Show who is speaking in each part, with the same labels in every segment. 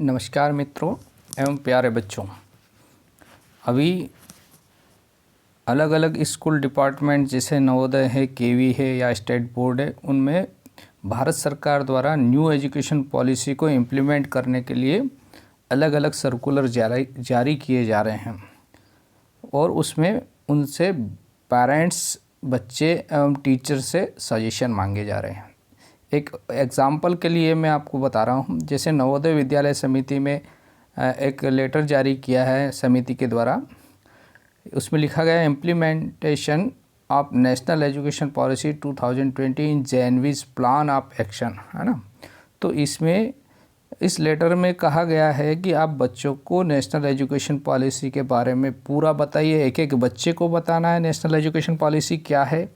Speaker 1: नमस्कार मित्रों एवं प्यारे बच्चों। अभी अलग अलग स्कूल डिपार्टमेंट जैसे नवोदय है, केवी है या स्टेट बोर्ड है, उनमें भारत सरकार द्वारा न्यू एजुकेशन पॉलिसी को इम्प्लीमेंट करने के लिए अलग अलग सर्कुलर जारी किए जा रहे हैं और उसमें उनसे पेरेंट्स, बच्चे एवं टीचर से सजेशन मांगे जा रहे हैं। एक एग्ज़ाम्पल के लिए मैं आपको बता रहा हूँ, जैसे नवोदय विद्यालय समिति में एक लेटर जारी किया है समिति के द्वारा। उसमें लिखा गया implementation of national education policy 2020 in JNVs plan of action, है ना। तो इसमें इस लेटर में कहा गया है कि आप बच्चों को नेशनल एजुकेशन पॉलिसी के बारे में पूरा बताइए। एक एक बच्चे को बताना है नेशनल एजुकेशन पॉलिसी क्या है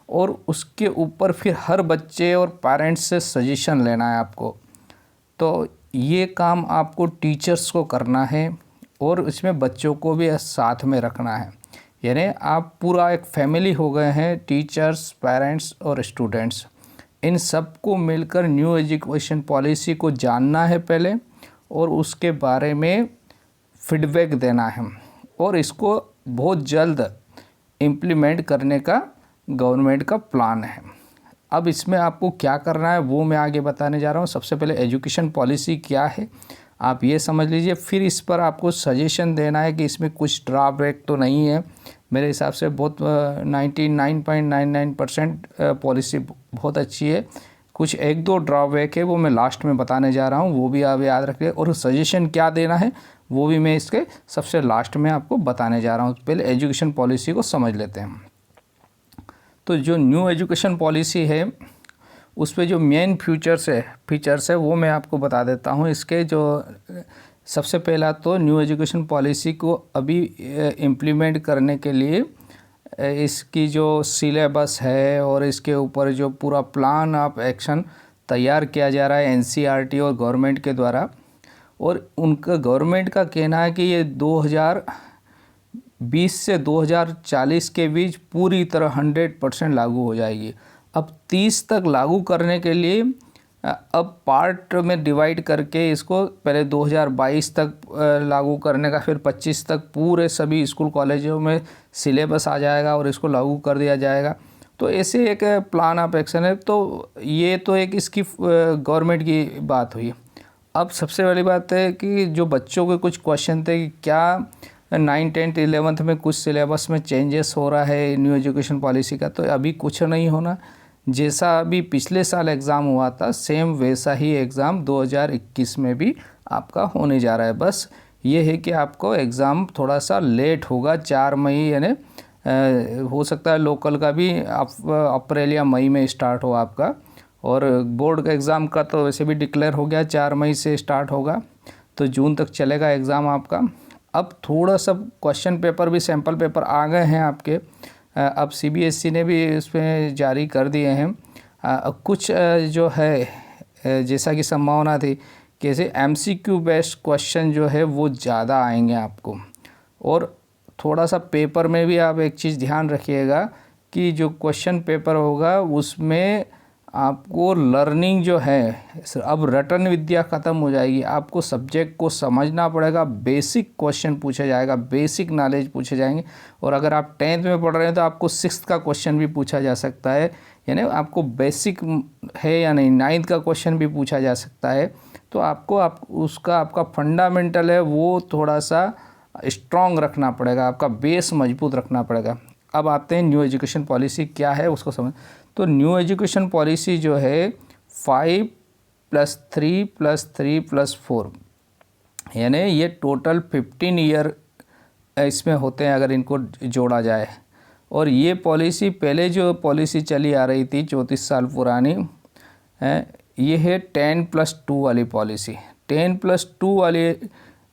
Speaker 1: और उसके ऊपर फिर हर बच्चे और पेरेंट्स से सजेशन लेना है आपको। तो ये काम आपको टीचर्स को करना है और इसमें बच्चों को भी साथ में रखना है। यानी आप पूरा एक फैमिली हो गए हैं, टीचर्स, पेरेंट्स और स्टूडेंट्स। इन सब को मिलकर न्यू एजुकेशन पॉलिसी को जानना है पहले और उसके बारे में फीडबैक देना है और इसको बहुत जल्द इम्प्लीमेंट करने का गवर्नमेंट का प्लान है। अब इसमें आपको क्या करना है वो मैं आगे बताने जा रहा हूँ। सबसे पहले एजुकेशन पॉलिसी क्या है आप ये समझ लीजिए, फिर इस पर आपको सजेशन देना है कि इसमें कुछ ड्रॉबैक तो नहीं है। मेरे हिसाब से बहुत 99.99% पॉलिसी बहुत अच्छी है। कुछ एक दो ड्रॉबैक है वो मैं लास्ट में बताने जा रहा हूँ, वो भी आप याद रखिए। और सजेशन क्या देना है वो भी मैं इसके सबसे लास्ट में आपको बताने जा रहा हूँ। पहले एजुकेशन पॉलिसी को समझ लेते हैं। तो जो न्यू एजुकेशन पॉलिसी है उस पे जो मेन फीचर्स है वो मैं आपको बता देता हूँ। इसके जो सबसे पहला तो न्यू एजुकेशन पॉलिसी को अभी इम्प्लीमेंट करने के लिए इसकी जो सिलेबस है और इसके ऊपर जो पूरा प्लान ऑफ एक्शन तैयार किया जा रहा है एनसीईआरटी और गवर्नमेंट के द्वारा। और उनका गवर्नमेंट का कहना है कि ये 2020 से 2040 के बीच पूरी तरह 100% लागू हो जाएगी। अब 30 तक लागू करने के लिए अब पार्ट में डिवाइड करके इसको पहले 2022 तक लागू करने का, फिर 25 तक पूरे सभी स्कूल कॉलेजों में सिलेबस आ जाएगा और इसको लागू कर दिया जाएगा। तो ऐसे एक प्लान ऑफ एक्शन है। तो ये तो एक इसकी गवर्नमेंट की बात हुई। अब सबसे बड़ी बात है कि जो बच्चों के कुछ क्वेश्चन थे कि क्या 9th 10th 11th में कुछ सिलेबस में चेंजेस हो रहा है न्यू एजुकेशन पॉलिसी का। तो अभी कुछ नहीं होना, जैसा अभी पिछले साल एग्ज़ाम हुआ था सेम वैसा ही एग्ज़ाम 2021 में भी आपका होने जा रहा है। बस ये है कि आपको एग्ज़ाम थोड़ा सा लेट होगा, 4 मई, यानी हो सकता है लोकल का भी अप्रैल या मई में स्टार्ट हो आपका। और बोर्ड का एग्ज़ाम का तो वैसे भी डिक्लेयर हो गया, 4 मई से स्टार्ट होगा, तो जून तक चलेगा एग्ज़ाम आपका। अब थोड़ा सा क्वेश्चन पेपर भी, सैम्पल पेपर आ गए हैं आपके। अब सीबीएसई ने भी इसमें जारी कर दिए हैं। कुछ जो है जैसा कि संभावना थी कैसे एमसीक्यू बेस्ड क्वेश्चन जो है वो ज़्यादा आएंगे आपको। और थोड़ा सा पेपर में भी आप एक चीज़ ध्यान रखिएगा कि जो क्वेश्चन पेपर होगा उसमें आपको लर्निंग जो है, अब रटन विद्या ख़त्म हो जाएगी। आपको सब्जेक्ट को समझना पड़ेगा, बेसिक क्वेश्चन पूछा जाएगा, बेसिक नॉलेज पूछे जाएंगे। और अगर आप 10th में पढ़ रहे हैं तो आपको 6th का क्वेश्चन भी पूछा जा सकता है, यानी आपको बेसिक है या नहीं, 9th का क्वेश्चन भी पूछा जा सकता है। तो आपको उसका आपका फंडामेंटल है वो थोड़ा सा स्ट्रॉन्ग रखना पड़ेगा, आपका बेस मजबूत रखना पड़ेगा। अब आते हैं न्यू एजुकेशन पॉलिसी क्या है उसको समझ। तो न्यू एजुकेशन पॉलिसी जो है 5+3+3+4, यानी ये टोटल 15 ईयर इसमें होते हैं अगर इनको जोड़ा जाए। और ये पॉलिसी पहले जो पॉलिसी चली आ रही थी 34 साल पुरानी है, ये है 10+2 वाली पॉलिसी। 10+2 वाली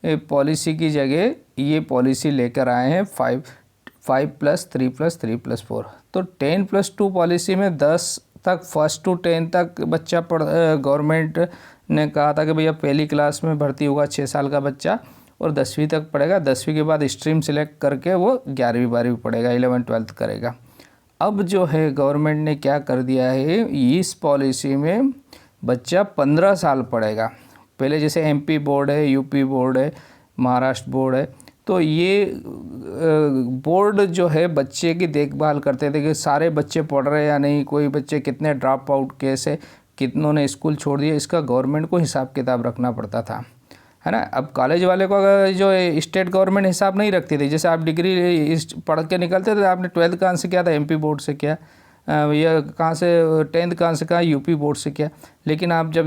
Speaker 1: पॉलिसी की जगह ये पॉलिसी लेकर आए हैं 5+3+3+4। तो 10+2 पॉलिसी में 10 तक, 1st to 10 तक बच्चा गवर्नमेंट ने कहा था कि भैया पहली क्लास में भर्ती होगा 6 साल का बच्चा और 10वीं तक पढ़ेगा। 10वीं के बाद स्ट्रीम सिलेक्ट करके वो 11वीं 12वीं पढ़ेगा, 11th 12th करेगा। अब जो है गवर्नमेंट ने क्या कर दिया है, इस पॉलिसी में बच्चा 15 साल पढ़ेगा। पहले जैसे एमपी बोर्ड है, यूपी बोर्ड है, महाराष्ट्र बोर्ड है, तो ये बोर्ड जो है बच्चे की देखभाल करते थे कि सारे बच्चे पढ़ रहे हैं या नहीं, कोई बच्चे कितने ड्रॉप आउट केस है, कितनों ने स्कूल छोड़ दिया, इसका गवर्नमेंट को हिसाब किताब रखना पड़ता था, है ना। अब कॉलेज वाले को अगर जो स्टेट गवर्नमेंट हिसाब नहीं रखती थी, जैसे आप डिग्री पढ़ के निकलते थे, आपने 12th कहाँ से किया था, एमपी बोर्ड से किया, या कहाँ से 10th कहाँ से कहा, यूपी बोर्ड से किया। लेकिन आप जब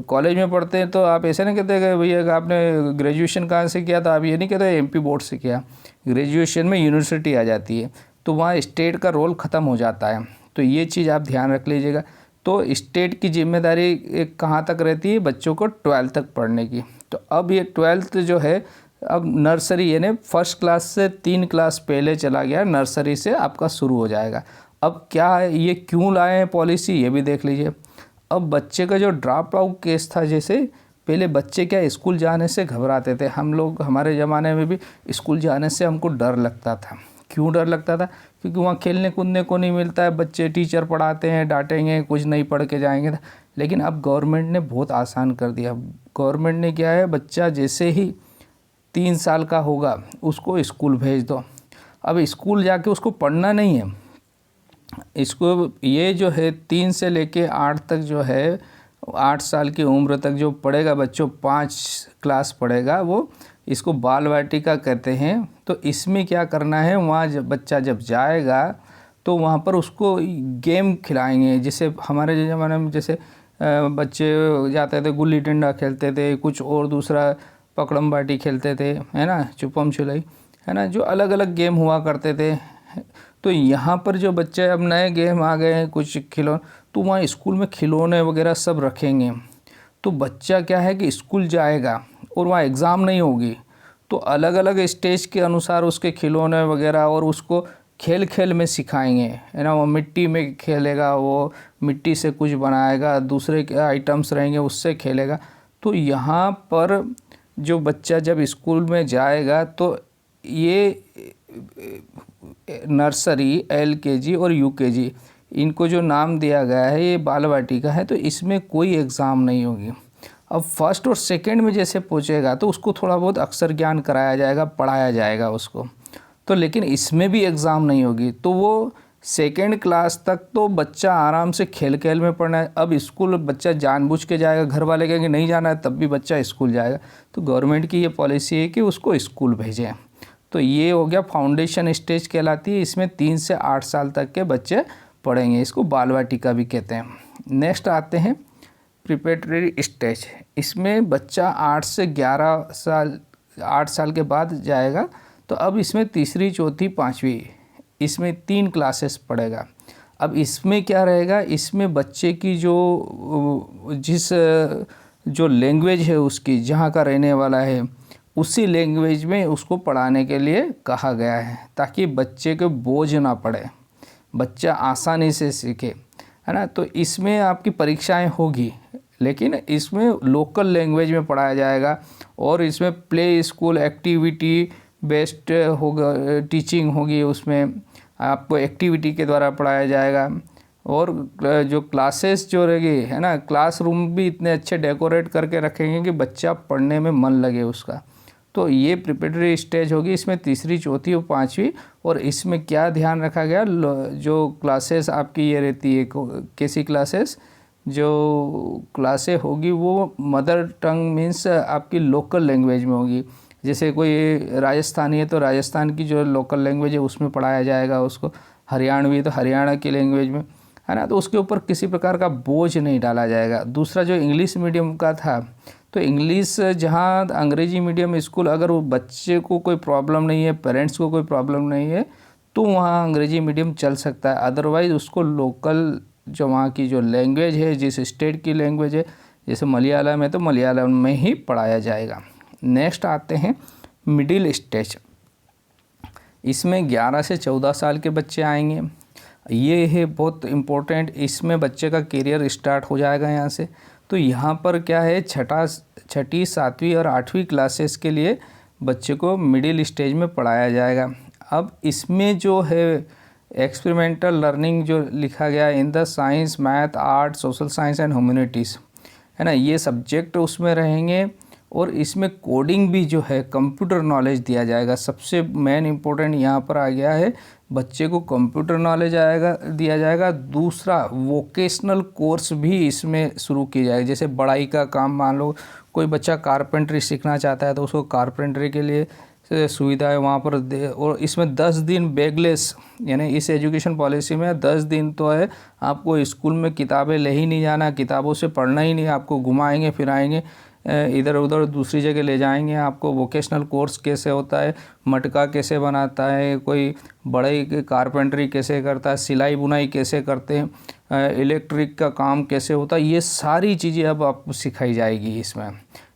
Speaker 1: कॉलेज में पढ़ते हैं तो आप ऐसे नहीं कहते कि भैया आपने ग्रेजुएशन कहाँ से किया था, आप ये नहीं कहते एमपी बोर्ड से किया। ग्रेजुएशन में यूनिवर्सिटी आ जाती है तो वहाँ स्टेट का रोल ख़त्म हो जाता है, तो ये चीज़ आप ध्यान रख लीजिएगा। तो स्टेट की जिम्मेदारी कहाँ तक रहती है, बच्चों को 12th तक पढ़ने की। तो अब ये 12th जो है, अब नर्सरी यानी फर्स्ट क्लास से 3 क्लास पहले चला गया, नर्सरी से आपका शुरू हो जाएगा। अब क्या है, ये क्यों लाए हैं पॉलिसी, ये भी देख लीजिए। अब बच्चे का जो ड्रॉप आउट केस था, जैसे पहले बच्चे क्या स्कूल जाने से घबराते थे, हम लोग हमारे ज़माने में भी स्कूल जाने से हमको डर लगता था। क्यों डर लगता था, क्योंकि वहाँ खेलने कूदने को नहीं मिलता है, बच्चे टीचर पढ़ाते हैं, डांटेंगे, कुछ नहीं पढ़ के जाएंगे। लेकिन अब गवर्नमेंट ने बहुत आसान कर दिया। गवर्नमेंट ने क्या है, बच्चा जैसे ही 3 साल का होगा उसको स्कूल भेज दो। अब स्कूल जाके उसको पढ़ना नहीं है, इसको ये जो है 3 से लेके 8 तक जो है, 8 साल की उम्र तक जो पढ़ेगा बच्चों, 5 क्लास पढ़ेगा, वो इसको बाल वाटिका कहते हैं। तो इसमें क्या करना है, वहाँ जब बच्चा जब जाएगा तो वहाँ पर उसको गेम खिलाएंगे। जैसे हमारे ज़माने में जैसे बच्चे जाते थे गुल्ली डंडा खेलते थे, कुछ और दूसरा पकड़म बाटी खेलते थे, है ना, छुपम छुलाई, है ना, जो अलग अलग गेम हुआ करते थे। तो यहाँ पर जो बच्चे, अब नए गेम आ गए हैं कुछ खिलौने, तो वहाँ स्कूल में खिलौने वगैरह सब रखेंगे। तो बच्चा क्या है कि स्कूल जाएगा और वहाँ एग्ज़ाम नहीं होगी, तो अलग अलग स्टेज के अनुसार उसके खिलौने वगैरह, और उसको खेल खेल में सिखाएंगे, है ना। वो मिट्टी में खेलेगा, वो मिट्टी से कुछ बनाएगा, दूसरे के आइटम्स रहेंगे उससे खेलेगा। तो यहाँ पर जो बच्चा जब स्कूल में जाएगा तो ये नर्सरी, LKG और UKG, इनको जो नाम दिया गया है ये बाल वाटिका है, तो इसमें कोई एग्ज़ाम नहीं होगी। अब फर्स्ट और सेकंड में जैसे पूछेगा तो उसको थोड़ा बहुत अक्षर ज्ञान कराया जाएगा, पढ़ाया जाएगा उसको, तो लेकिन इसमें भी एग्ज़ाम नहीं होगी। तो वो सेकंड क्लास तक तो बच्चा आराम से खेल खेल में पढ़ना है। अब स्कूल बच्चा जानबूझ के जाएगा, घर वाले कहेंगे नहीं जाना है, तब भी बच्चा स्कूल जाएगा। तो गवर्नमेंट की ये पॉलिसी है कि उसको स्कूल भेजें। तो ये हो गया फाउंडेशन स्टेज कहलाती है, इसमें 3 से 8 साल तक के बच्चे पढ़ेंगे, इसको बाल वाटिका भी कहते हैं। नेक्स्ट आते हैं प्रिपरेटरी स्टेज, इसमें बच्चा 8 से 11 साल, 8 साल के बाद जाएगा। तो अब इसमें तीसरी, चौथी, पाँचवीं, इसमें 3 क्लासेस पढ़ेगा। अब इसमें क्या रहेगा, इसमें बच्चे की जो लैंग्वेज है उसकी, जहाँ का रहने वाला है, उसी लैंग्वेज में उसको पढ़ाने के लिए कहा गया है, ताकि बच्चे को बोझ ना पड़े, बच्चा आसानी से सीखे, है ना। तो इसमें आपकी परीक्षाएं होगी, लेकिन इसमें लोकल लैंग्वेज में पढ़ाया जाएगा, और इसमें प्ले स्कूल एक्टिविटी बेस्ड होगा, टीचिंग होगी, उसमें आपको एक्टिविटी के द्वारा पढ़ाया जाएगा। और जो क्लासेस जो रहेगी, है ना, क्लासरूम भी इतने अच्छे डेकोरेट करके रखेंगे कि बच्चा पढ़ने में मन लगे उसका। तो ये प्रिपरेटरी स्टेज होगी, इसमें तीसरी, चौथी और पाँचवीं। और इसमें क्या ध्यान रखा गया, जो क्लासेस आपकी ये रहती है, कैसी क्लासेस, जो क्लासें होगी वो मदर टंग मीन्स आपकी लोकल लैंग्वेज में होगी। जैसे कोई राजस्थानी है तो राजस्थान की जो लोकल लैंग्वेज है उसमें पढ़ाया जाएगा उसको, हरियाणवी है तो हरियाणा की लैंग्वेज में, है ना। तो उसके ऊपर किसी प्रकार का बोझ नहीं डाला जाएगा। दूसरा जो इंग्लिश मीडियम का था, तो इंग्लिश जहाँ अंग्रेजी मीडियम स्कूल, अगर वो बच्चे को कोई प्रॉब्लम नहीं है, पेरेंट्स को कोई प्रॉब्लम नहीं है, तो वहाँ अंग्रेजी मीडियम चल सकता है। अदरवाइज़ उसको लोकल जो वहाँ की जो लैंग्वेज है, जिस स्टेट की लैंग्वेज है, जैसे मलयालम है तो मलयालम में ही पढ़ाया जाएगा। नेक्स्ट आते हैं मिडिल स्टेज, इसमें 11 से 14 साल के बच्चे आएंगे। ये है बहुत इम्पोर्टेंट, इसमें बच्चे का करियर स्टार्ट हो जाएगा यहाँ से। तो यहाँ पर क्या है, छठी, 7वीं और 8वीं क्लासेस के लिए बच्चे को मिडिल स्टेज में पढ़ाया जाएगा। अब इसमें जो है एक्सपेरिमेंटल लर्निंग जो लिखा गया in the science, math, art, social science and humanities, है ना, ये सब्जेक्ट उसमें रहेंगे। और इसमें कोडिंग भी जो है, कंप्यूटर नॉलेज दिया जाएगा। सबसे मेन इम्पोर्टेंट यहाँ पर आ गया है, बच्चे को कंप्यूटर नॉलेज दिया जाएगा। दूसरा, वोकेशनल कोर्स भी इसमें शुरू किया जाएगा। जैसे बढ़ाई का काम, मान लो कोई बच्चा कारपेंट्री सीखना चाहता है तो उसको कारपेंट्री के लिए सुविधा है वहाँ पर और इसमें 10 दिन बैगलेस, यानी इस एजुकेशन पॉलिसी में 10 दिन तो है आपको स्कूल में किताबें ले ही नहीं जाना, किताबों से पढ़ना ही नहीं, आपको घुमाएंगे फिराएंगे, इधर उधर दूसरी जगह ले जाएंगे। आपको वोकेशनल कोर्स कैसे होता है, मटका कैसे बनाता है, कोई बड़े कारपेंट्री कैसे करता है, सिलाई बुनाई कैसे करते हैं, इलेक्ट्रिक का काम कैसे होता है, ये सारी चीज़ें अब आपको सिखाई जाएगी इसमें।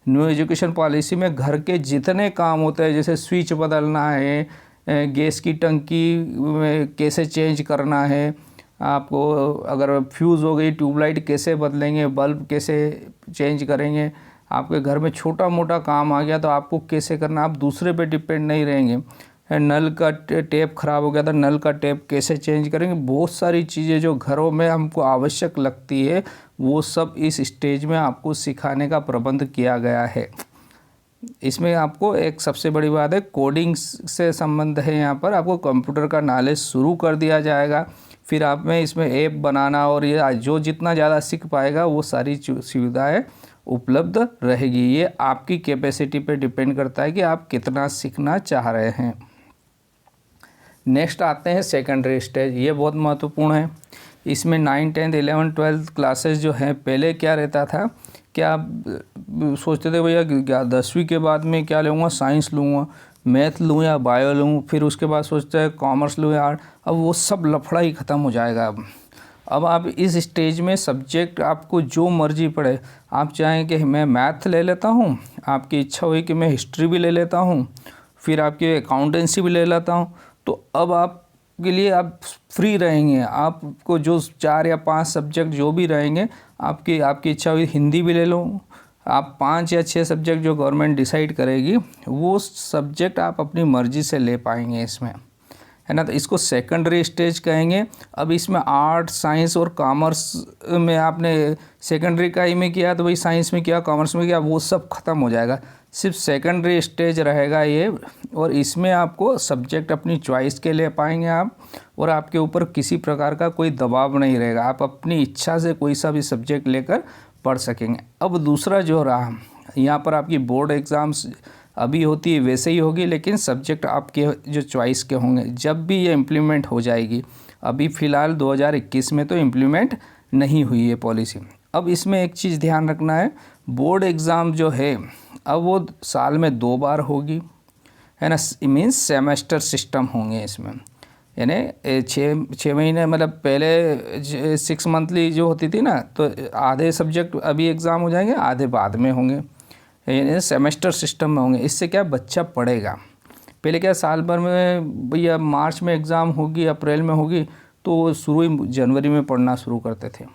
Speaker 1: न्यू एजुकेशन पॉलिसी में घर के जितने काम होते हैं, जैसे स्विच बदलना है, गैस की टंकी में कैसे चेंज करना है, आपको अगर फ्यूज़ हो गई ट्यूबलाइट कैसे बदलेंगे, बल्ब कैसे चेंज करेंगे, आपके घर में छोटा मोटा काम आ गया तो आपको कैसे करना, आप दूसरे पे डिपेंड नहीं रहेंगे। नल का टेप ख़राब हो गया था, नल का टेप कैसे चेंज करेंगे। बहुत सारी चीज़ें जो घरों में हमको आवश्यक लगती है वो सब इस स्टेज में आपको सिखाने का प्रबंध किया गया है। इसमें आपको एक सबसे बड़ी बात है, कोडिंग से संबंध है। यहाँ पर आपको कंप्यूटर का नॉलेज शुरू कर दिया जाएगा। फिर आप में इसमें ऐप बनाना और ये जो जितना ज़्यादा सीख पाएगा वो सारी सुविधाएं उपलब्ध रहेगी। ये आपकी कैपेसिटी पे डिपेंड करता है कि आप कितना सीखना चाह रहे हैं। नेक्स्ट आते हैं सेकेंडरी स्टेज। ये बहुत महत्वपूर्ण है। इसमें 9, 10, 11, 12 क्लासेस जो हैं, पहले क्या रहता था, क्या आप सोचते थे भैया 10वीं के बाद में क्या लूँगा, साइंस लूँगा, मैथ लूँ या बायो लूँ, फिर उसके बाद सोचते हैं कॉमर्स लूँ या आर्ट। अब वो सब लफड़ा ही ख़त्म हो जाएगा। अब आप इस स्टेज में सब्जेक्ट आपको जो मर्जी पड़े, आप चाहें कि मैं मैथ ले लेता हूँ, आपकी इच्छा हुई कि मैं हिस्ट्री भी ले लेता हूँ, फिर आपकी अकाउंटेंसी भी ले लेता हूँ, तो अब आपके लिए आप फ्री रहेंगे। आपको जो 4 या 5 सब्जेक्ट जो भी रहेंगे, आपकी इच्छा हुई हिंदी भी ले लो, आप 5 या 6 सब्जेक्ट जो गवर्नमेंट डिसाइड करेगी वो सब्जेक्ट आप अपनी मर्ज़ी से ले पाएंगे इसमें, है ना। तो इसको सेकेंडरी स्टेज कहेंगे। अब इसमें आर्ट, साइंस और कॉमर्स में आपने सेकेंडरी का ही में किया तो भाई साइंस में किया, कॉमर्स में किया, वो सब ख़त्म हो जाएगा। सिर्फ सेकेंडरी स्टेज रहेगा ये, और इसमें आपको सब्जेक्ट अपनी चॉइस के ले पाएंगे आप, और आपके ऊपर किसी प्रकार का कोई दबाव नहीं रहेगा। आप अपनी इच्छा से कोई सा भी सब्जेक्ट लेकर पढ़ सकेंगे। अब दूसरा जो रहा, यहाँ पर आपकी बोर्ड एग्ज़ाम्स अभी होती है वैसे ही होगी, लेकिन सब्जेक्ट आपके जो चॉइस के होंगे जब भी ये इम्प्लीमेंट हो जाएगी। अभी फ़िलहाल 2021 में तो इम्प्लीमेंट नहीं हुई है पॉलिसी। अब इसमें एक चीज़ ध्यान रखना है, बोर्ड एग्ज़ाम जो है अब वो साल में 2 बार होगी, है ना। मीन्स सेमेस्टर सिस्टम होंगे इसमें, यानी 6 महीने, मतलब पहले 6 मंथली जो होती थी ना, तो आधे सब्जेक्ट अभी एग्ज़ाम हो जाएंगे, आधे बाद में होंगे, यानी सेमेस्टर सिस्टम में होंगे। इससे क्या बच्चा पढ़ेगा। पहले क्या साल भर में भैया मार्च में एग्ज़ाम होगी, अप्रैल में होगी, तो शुरू ही जनवरी में पढ़ना शुरू करते थे।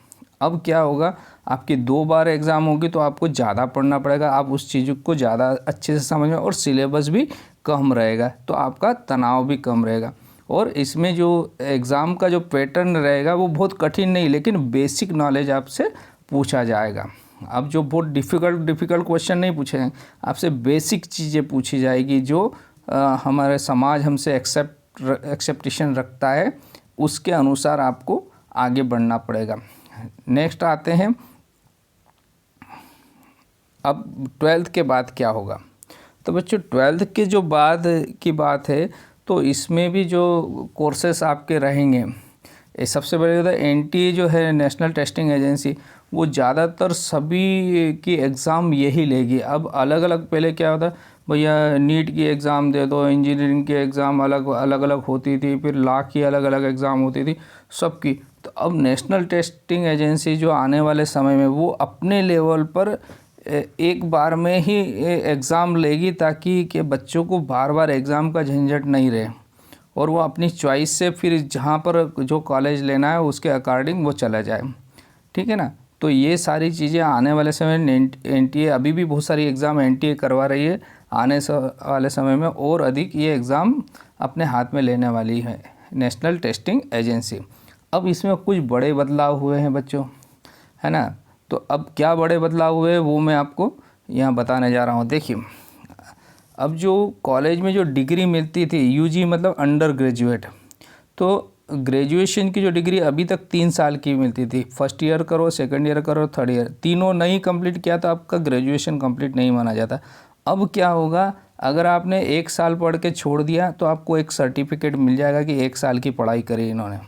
Speaker 1: अब क्या होगा, आपकी 2 बार एग्ज़ाम होगी तो आपको ज़्यादा पढ़ना पड़ेगा, आप उस चीज़ को ज़्यादा अच्छे से समझ में, और सिलेबस भी कम रहेगा तो आपका तनाव भी कम रहेगा। और इसमें जो एग्ज़ाम का जो पैटर्न रहेगा वो बहुत कठिन नहीं, लेकिन बेसिक नॉलेज आपसे पूछा जाएगा। अब जो बहुत डिफ़िकल्ट क्वेश्चन नहीं पूछे, आपसे बेसिक चीज़ें पूछी जाएगी जो हमारे समाज हमसे एक्सेप्टेशन रखता है, उसके अनुसार आपको आगे बढ़ना पड़ेगा। नेक्स्ट आते हैं, अब 12th के बाद क्या होगा। तो बच्चों 12th के जो बाद की बात है, तो इसमें भी जो कोर्सेस आपके रहेंगे, सबसे बड़ी बात है NTA जो है, नेशनल टेस्टिंग एजेंसी, वो ज़्यादातर सभी की एग्ज़ाम यही लेगी। अब अलग अलग, पहले क्या होता भैया नीट की एग्ज़ाम दे दो, इंजीनियरिंग की एग्ज़ाम अलग अलग होती थी, फिर लॉ की अलग अलग एग्ज़ाम होती थी सबकी। तो अब नेशनल टेस्टिंग एजेंसी जो आने वाले समय में वो अपने लेवल पर एक बार में ही एग्ज़ाम लेगी, ताकि कि बच्चों को बार बार एग्ज़ाम का झंझट नहीं रहे, और वो अपनी चॉइस से फिर जहाँ पर जो कॉलेज लेना है उसके अकॉर्डिंग वो चला जाए, ठीक है ना। तो ये सारी चीज़ें आने वाले समय में NTA, अभी भी बहुत सारी एग्ज़ाम NTA करवा रही है, आने वाले समय में और अधिक ये एग्ज़ाम अपने हाथ में लेने वाली है नेशनल टेस्टिंग एजेंसी। अब इसमें कुछ बड़े बदलाव हुए हैं बच्चों, है ना। तो अब क्या बड़े बदलाव हुए वो मैं आपको यहाँ बताने जा रहा हूँ। देखिए, अब जो कॉलेज में जो डिग्री मिलती थी यूजी मतलब अंडर ग्रेजुएट, तो ग्रेजुएशन की जो डिग्री अभी तक 3 साल की मिलती थी। फर्स्ट ईयर करो, सेकंड ईयर करो, थर्ड ईयर, तीनों नहीं कंप्लीट किया तो आपका ग्रेजुएशन कंप्लीट नहीं माना जाता। अब क्या होगा, अगर आपने 1 साल पढ़ के छोड़ दिया तो आपको एक सर्टिफिकेट मिल जाएगा कि 1 साल की पढ़ाई करी इन्होंने।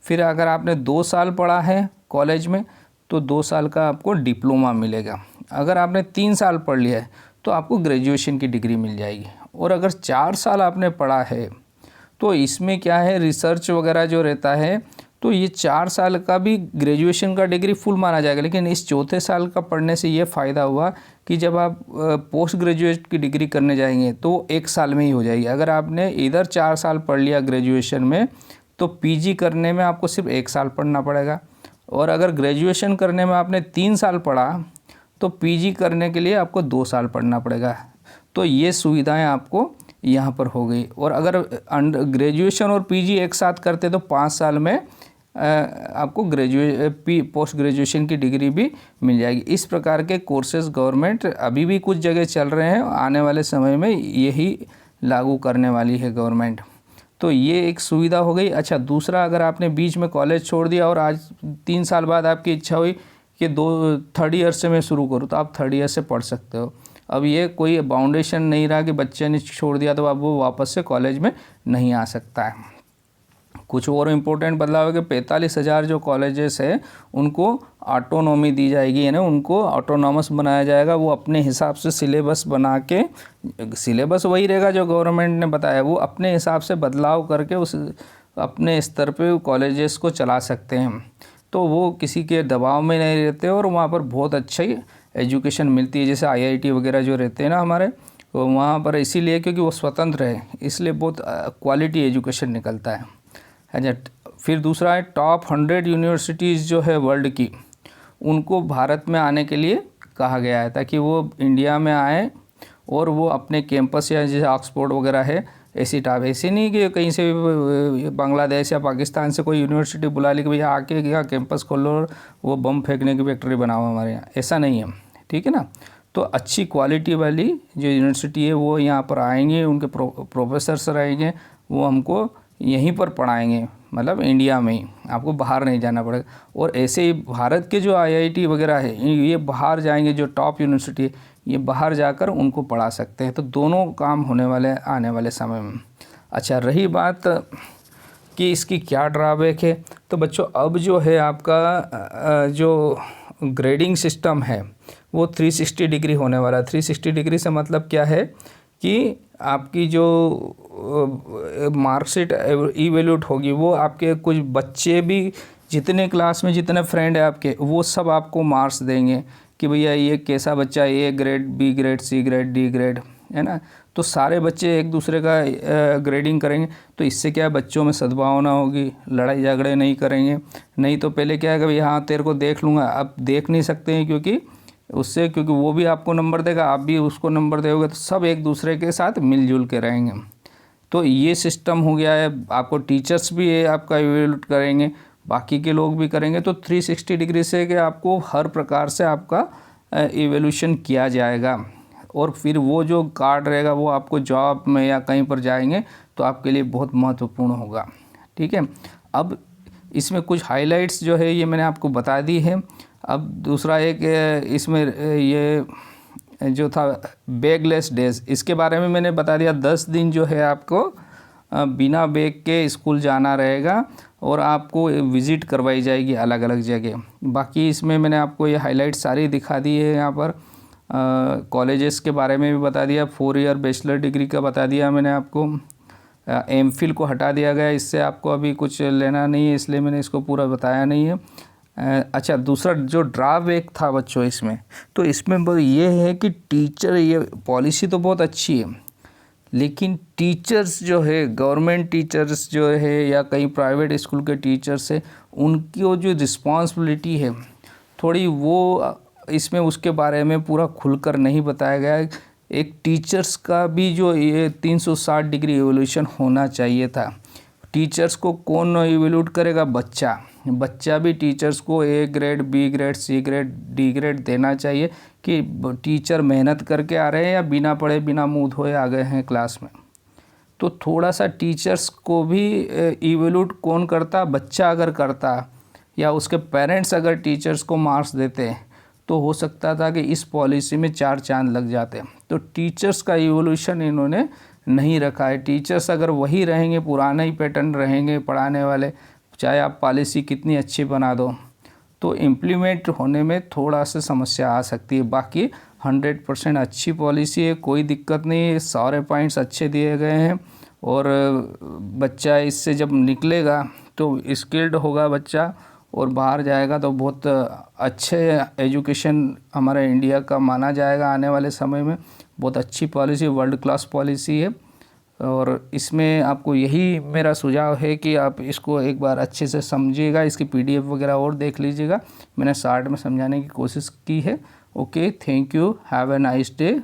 Speaker 1: फिर अगर आपने 2 साल पढ़ा है कॉलेज में तो 2 साल का आपको डिप्लोमा मिलेगा। अगर आपने 3 साल पढ़ लिया है तो आपको ग्रेजुएशन की डिग्री मिल जाएगी। और अगर 4 साल आपने पढ़ा है तो इसमें क्या है, रिसर्च वगैरह जो रहता है तो ये 4 साल का भी ग्रेजुएशन का डिग्री फुल माना जाएगा। लेकिन इस चौथे साल का पढ़ने से ये फ़ायदा हुआ कि जब आप पोस्ट ग्रेजुएट की डिग्री करने जाएंगे तो 1 साल में ही हो जाएगी। अगर आपने इधर 4 साल पढ़ लिया ग्रेजुएशन में तो पीजी करने में आपको सिर्फ 1 साल पढ़ना पड़ेगा। और अगर ग्रेजुएशन करने में आपने 3 साल पढ़ा तो पीजी करने के लिए आपको 2 साल पढ़ना पड़ेगा। तो ये सुविधाएं आपको यहाँ पर हो गई। और अगर ग्रेजुएशन और पीजी एक साथ करते तो 5 साल में आपको पोस्ट ग्रेजुएशन की डिग्री भी मिल जाएगी। इस प्रकार के कोर्सेज गवर्नमेंट अभी भी कुछ जगह चल रहे हैं, आने वाले समय में यही लागू करने वाली है गवर्नमेंट। तो ये एक सुविधा हो गई। अच्छा, दूसरा, अगर आपने बीच में कॉलेज छोड़ दिया और आज 3 साल बाद आपकी इच्छा हुई कि थर्ड ईयर से मैं शुरू करूँ तो आप थर्ड ईयर से पढ़ सकते हो। अब ये कोई बाउंडेशन नहीं रहा कि बच्चे ने छोड़ दिया तो अब वो वापस से कॉलेज में नहीं आ सकता है। कुछ और इम्पोर्टेंट बदलाव है कि 45,000 जो कॉलेजेस है उनको ऑटोनॉमी दी जाएगी, यानी उनको ऑटोनॉमस बनाया जाएगा। वो अपने हिसाब से सिलेबस बना के, सिलेबस वही रहेगा जो गवर्नमेंट ने बताया, वो अपने हिसाब से बदलाव करके उस अपने स्तर पे कॉलेजेस को चला सकते हैं। तो वो किसी के दबाव में नहीं रहते और वहाँ पर बहुत अच्छी एजुकेशन मिलती है। जैसे आईआईटी वगैरह जो रहते हैं ना हमारे, तो वहाँ पर इसीलिए क्योंकि वो स्वतंत्र है, इसलिए बहुत क्वालिटी एजुकेशन निकलता है। अच्छा, फिर दूसरा है टॉप 100 यूनिवर्सिटीज़ जो है वर्ल्ड की, उनको भारत में आने के लिए कहा गया है ताकि वो इंडिया में आए और वो अपने कैंपस, या जैसे ऑक्सफोर्ड वगैरह है, ऐसी ऐसे नहीं कि कहीं से बांग्लादेश या पाकिस्तान से कोई यूनिवर्सिटी बुला ली कि भैया आके यहाँ कैंपस खोलो और वो बम फेंकने की फैक्ट्री बनाओ हमारे यहाँ, ऐसा नहीं है, ठीक है ना। तो अच्छी क्वालिटी वाली जो यूनिवर्सिटी है वो यहाँ पर आएंगे, उनके प्रोफेसर्स रहेंगे, वो हमको यहीं पर पढ़ाएंगे, मतलब इंडिया में ही, आपको बाहर नहीं जाना पड़ेगा। और ऐसे ही भारत के जो आईआईटी वगैरह है ये बाहर जाएंगे, जो टॉप यूनिवर्सिटी है ये बाहर जाकर उनको पढ़ा सकते हैं। तो दोनों काम होने वाले आने वाले समय में। अच्छा, रही बात कि इसकी क्या ड्रॉबैक है, तो बच्चों अब जो है आपका जो ग्रेडिंग सिस्टम है वो 360 डिग्री होने वाला है। 360 डिग्री से मतलब क्या है कि आपकी जो मार्कशीट इवैल्यूएट होगी वो आपके कुछ बच्चे भी, जितने क्लास में जितने फ्रेंड है आपके, वो सब आपको मार्क्स देंगे कि भैया ये कैसा बच्चा है, A grade, B grade, C grade, D grade, है ना। तो सारे बच्चे एक दूसरे का ग्रेडिंग करेंगे। तो इससे क्या है, बच्चों में सद्भावना होगी, लड़ाई झगड़े नहीं करेंगे। नहीं तो पहले क्या है कि भाई हाँ तेरे को देख लूँगा, अब देख नहीं सकते हैं क्योंकि वो भी आपको नंबर देगा, आप भी उसको नंबर दोगे, तो सब एक दूसरे के साथ मिलजुल के रहेंगे। तो ये सिस्टम हो गया है। आपको टीचर्स भी ये आपका इवैल्यूएट करेंगे, बाकी के लोग भी करेंगे। तो 360 डिग्री से कि आपको हर प्रकार से आपका इवैल्यूएशन किया जाएगा। और फिर वो जो कार्ड रहेगा वो आपको जॉब में या कहीं पर जाएंगे तो आपके लिए बहुत महत्वपूर्ण होगा, ठीक है। अब इसमें कुछ हाइलाइट्स जो है ये मैंने आपको बता दी है। अब दूसरा एक इसमें ये जो था बैगलेस डेज, इसके बारे में मैंने बता दिया। 10 दिन जो है आपको बिना बैग के स्कूल जाना रहेगा और आपको विज़िट करवाई जाएगी अलग अलग जगह। बाकी इसमें मैंने आपको ये हाईलाइट सारी दिखा दी है। यहाँ पर कॉलेजेस के बारे में भी बता दिया, 4 ईयर बैचलर डिग्री का बता दिया मैंने आपको। एमफिल को हटा दिया गया, इससे आपको अभी कुछ लेना नहीं है, इसलिए मैंने इसको पूरा बताया नहीं है। अच्छा, दूसरा जो ड्रॉबैक था बच्चों इसमें, तो इसमें ये है कि टीचर, ये पॉलिसी तो बहुत अच्छी है लेकिन टीचर्स जो है, गवर्नमेंट टीचर्स जो है या कहीं प्राइवेट स्कूल के टीचर्स है, उनकी वो जो रिस्पॉन्सिबिलिटी है थोड़ी, वो इसमें उसके बारे में पूरा खुलकर नहीं बताया गया है। एक टीचर्स का भी जो ये 360 डिग्री इवोल्यूशन होना चाहिए था। टीचर्स को कौन इवेल्यूट करेगा? बच्चा। बच्चा भी टीचर्स को A grade, B grade, C grade, D grade देना चाहिए कि टीचर मेहनत करके आ रहे हैं या बिना पढ़े बिना मुँह धोए आ गए हैं क्लास में। तो थोड़ा सा टीचर्स को भी इवेल्यूट कौन करता? बच्चा अगर करता या उसके पेरेंट्स अगर टीचर्स को मार्क्स देते तो हो सकता था कि इस पॉलिसी में 4 चांद लग जाते। तो टीचर्स का इवोल्यूशन इन्होंने नहीं रखा है। टीचर्स अगर वही रहेंगे, पुराना ही पैटर्न रहेंगे पढ़ाने वाले, चाहे आप पॉलिसी कितनी अच्छी बना दो, तो इम्प्लीमेंट होने में थोड़ा सा समस्या आ सकती है। बाकी 100% अच्छी पॉलिसी है, कोई दिक्कत नहीं है, सारे पॉइंट्स अच्छे दिए गए हैं। और बच्चा इससे जब निकलेगा तो स्किल्ड होगा बच्चा और बाहर जाएगा तो बहुत अच्छे एजुकेशन हमारा इंडिया का माना जाएगा आने वाले समय में। बहुत अच्छी पॉलिसी, वर्ल्ड क्लास पॉलिसी है। और इसमें आपको यही मेरा सुझाव है कि आप इसको एक बार अच्छे से समझिएगा, इसकी PDF वगैरह और देख लीजिएगा। मैंने शॉर्ट में समझाने की कोशिश की है। Okay, thank you, have a nice day.